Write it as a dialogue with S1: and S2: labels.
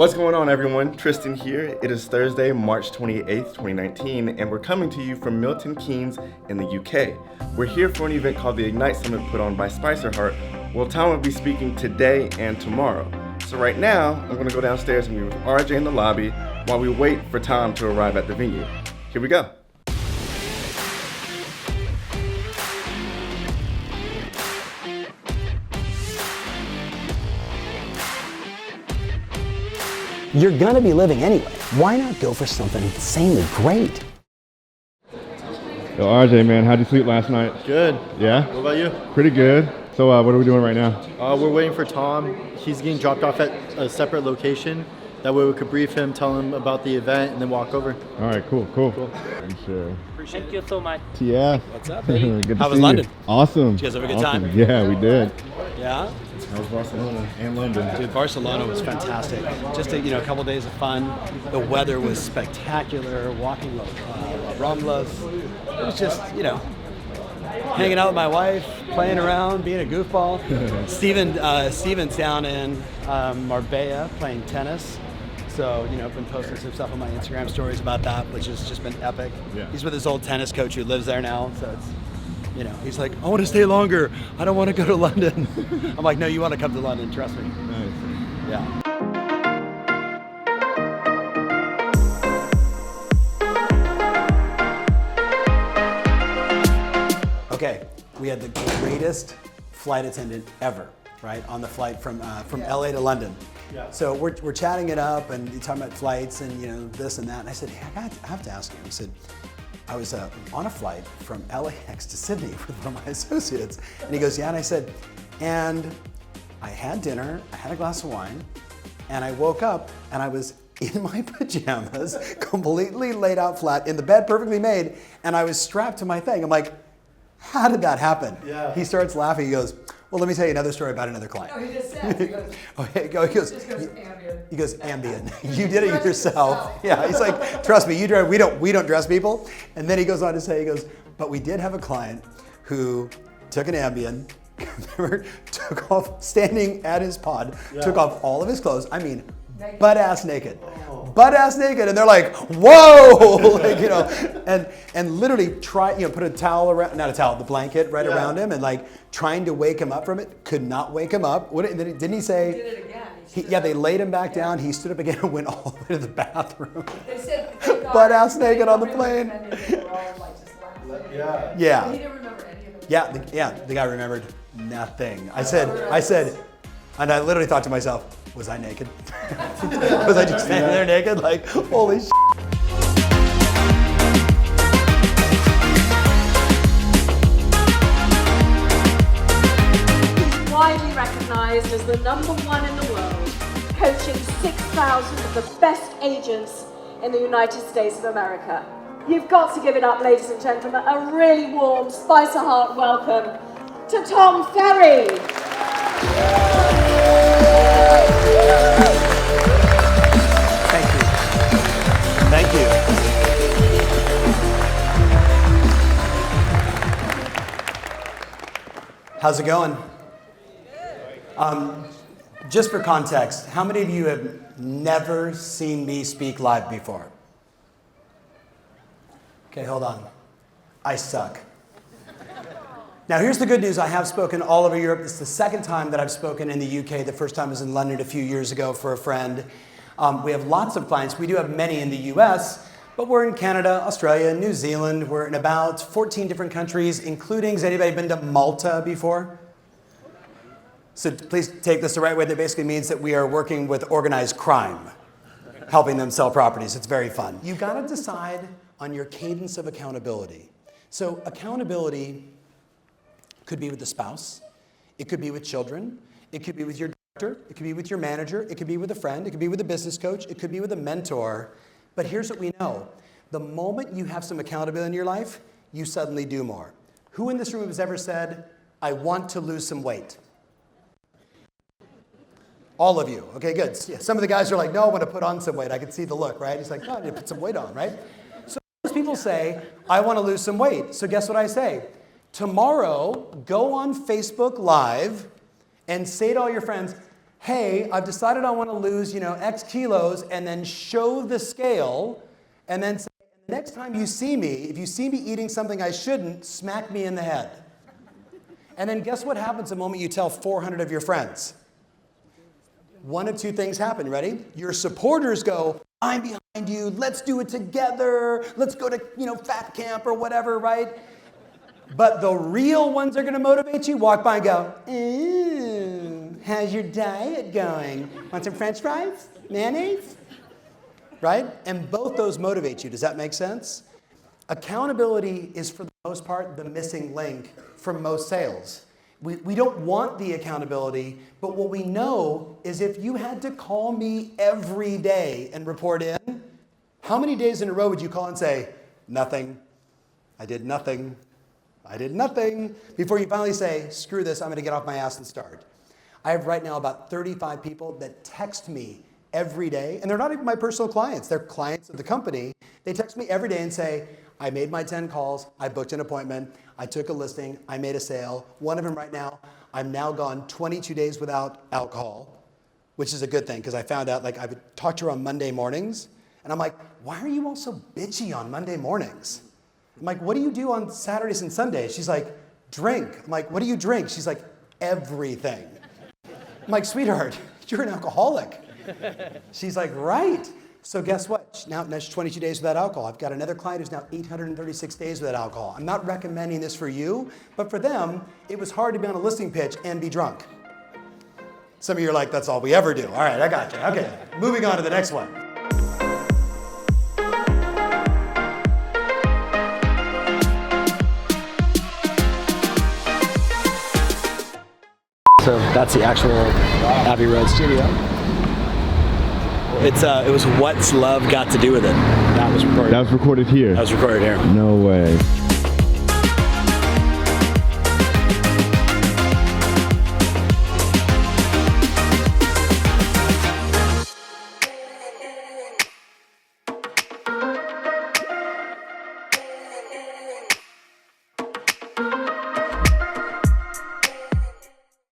S1: What's going on, everyone? Tristan here. It is Thursday, March 28th, 2019, and we're coming to you from Milton Keynes in the UK. We're here for an event called the Ignite Summit put on by Spicer Heart. Well, Tom will be speaking today and tomorrow. So right now, I'm going to go downstairs and be with RJ in the lobby while we wait for Tom to arrive at the venue. Here we go.
S2: You're gonna be living anyway. Why not go for something insanely great?
S3: Yo, RJ, man, how'd you sleep last night?
S4: Good.
S3: Yeah?
S4: What about you?
S3: Pretty good. So what are we doing right now?
S4: We're waiting for Tom. He's getting dropped off at a separate location. That way we could brief him, tell him about the event, and then walk over.
S3: All right, cool. Sure.
S5: Thank you so much.
S3: TF.
S6: What's up, baby?
S3: Good to
S6: How was
S3: see
S6: London?
S3: You. Awesome.
S6: Did you guys have a good time?
S3: Yeah, we did.
S6: Yeah?
S3: That was Barcelona and London.
S6: Dude, Barcelona was fantastic. Just a couple days of fun. The weather was spectacular. Walking La Ramblas. It was just, hanging out with my wife, playing around, being a goofball. Steven's down in Marbella playing tennis. So, I've been posting some stuff on my Instagram stories about that, which has just been epic.
S3: Yeah.
S6: He's with his old tennis coach who lives there now, so it's, he's like, I want to stay longer. I don't want to go to London. I'm like, no, you want to come to London, trust me.
S3: Nice.
S6: Yeah. Okay, we had the greatest flight attendant ever, right, on the flight from LA to London. Yeah. So we're chatting it up and talking about flights and this and that. And I said, hey, I have to ask you. He said, I was on a flight from LAX to Sydney with one of my associates. And he goes, yeah. And I said, and I had dinner, I had a glass of wine, and I woke up and I was in my pajamas, completely laid out flat, in the bed, perfectly made, and I was strapped to my thing. I'm like, how did that happen? Yeah. He starts laughing. He goes, well, let me tell you another story about another client.
S7: No, he just said, he goes,
S6: he goes ambient. You did it yourself. Yeah, he's like, trust me, we don't dress people. And then he goes on to say, but we did have a client who took an Ambien, took off, standing at his pod, took off all of his clothes. I mean, butt-ass naked. Butt-ass naked, and they're like, whoa! and literally put a towel around, not a towel, the blanket around him, and trying to wake him up from it, could not wake him up. Didn't he say?
S7: He did it again.
S6: They laid him back down, he stood up again and went all the way to the bathroom.
S7: They said,
S6: butt-ass naked on the plane.
S7: Yeah. He didn't remember any of it.
S6: Yeah, the guy remembered nothing. I said, and I literally thought to myself, was I naked? Was I just standing there naked? Like, holy shit.
S8: He's widely recognized as the #1 in the world, coaching 6,000 of the best agents in the United States of America. You've got to give it up, ladies and gentlemen, a really warm Spicer Heart welcome to Tom Ferry.
S6: Thank you. How's it going? Just for context, how many of you have never seen me speak live before? Okay, hold on. I suck. Now here's the good news. I have spoken all over Europe. This is the second time that I've spoken in the UK. The first time was in London a few years ago for a friend. We have lots of clients. We do have many in the US, but we're in Canada, Australia, New Zealand. We're in about 14 different countries, including, has anybody been to Malta before? So please take this the right way. That basically means that we are working with organized crime, helping them sell properties. It's very fun. You've got to decide on your cadence of accountability. So accountability could be with the spouse, it could be with children, it could be with your director, it could be with your manager, it could be with a friend, it could be with a business coach, it could be with a mentor. But here's what we know. The moment you have some accountability in your life, you suddenly do more. Who in this room has ever said, I want to lose some weight? All of you. Okay, good. Yeah, some of the guys are like, no, I want to put on some weight. I can see the look, right? He's like, no, I need to put some weight on, right? So most people say, I want to lose some weight. So guess what I say? Tomorrow, go on Facebook Live and say to all your friends, hey, I've decided I want to lose, X kilos, and then show the scale, and then say, the next time you see me, if you see me eating something I shouldn't, smack me in the head. And then guess what happens the moment you tell 400 of your friends? One of two things happen, ready? Your supporters go, I'm behind you, let's do it together, let's go to, fat camp or whatever, right? But the real ones that are gonna motivate you walk by and go, ooh, how's your diet going? Want some French fries? Mayonnaise? Right? And both those motivate you. Does that make sense? Accountability is, for the most part, the missing link from most sales. We don't want the accountability, but what we know is if you had to call me every day and report in, how many days in a row would you call and say, nothing, I did nothing, I did nothing, before you finally say, screw this, I'm gonna get off my ass and start. I have right now about 35 people that text me every day, and they're not even my personal clients, they're clients of the company. They text me every day and say, I made my 10 calls, I booked an appointment, I took a listing, I made a sale. One of them right now, I'm now gone 22 days without alcohol, which is a good thing, because I found out, I would talk to her on Monday mornings, and I'm like, why are you all so bitchy on Monday mornings? I'm like, what do you do on Saturdays and Sundays? She's like, drink. I'm like, what do you drink? She's like, everything. I'm like, sweetheart, you're an alcoholic. She's like, right. So guess what? Now she's 22 days without alcohol. I've got another client who's now 836 days without alcohol. I'm not recommending this for you, but for them, it was hard to be on a listing pitch and be drunk. Some of you are like, that's all we ever do. All right, I got you. Okay, moving on to the next one.
S2: So that's the actual Abbey Road studio. It was What's Love Got to Do with It. That was recorded.
S3: That was recorded here.
S2: That was recorded here.
S3: No way.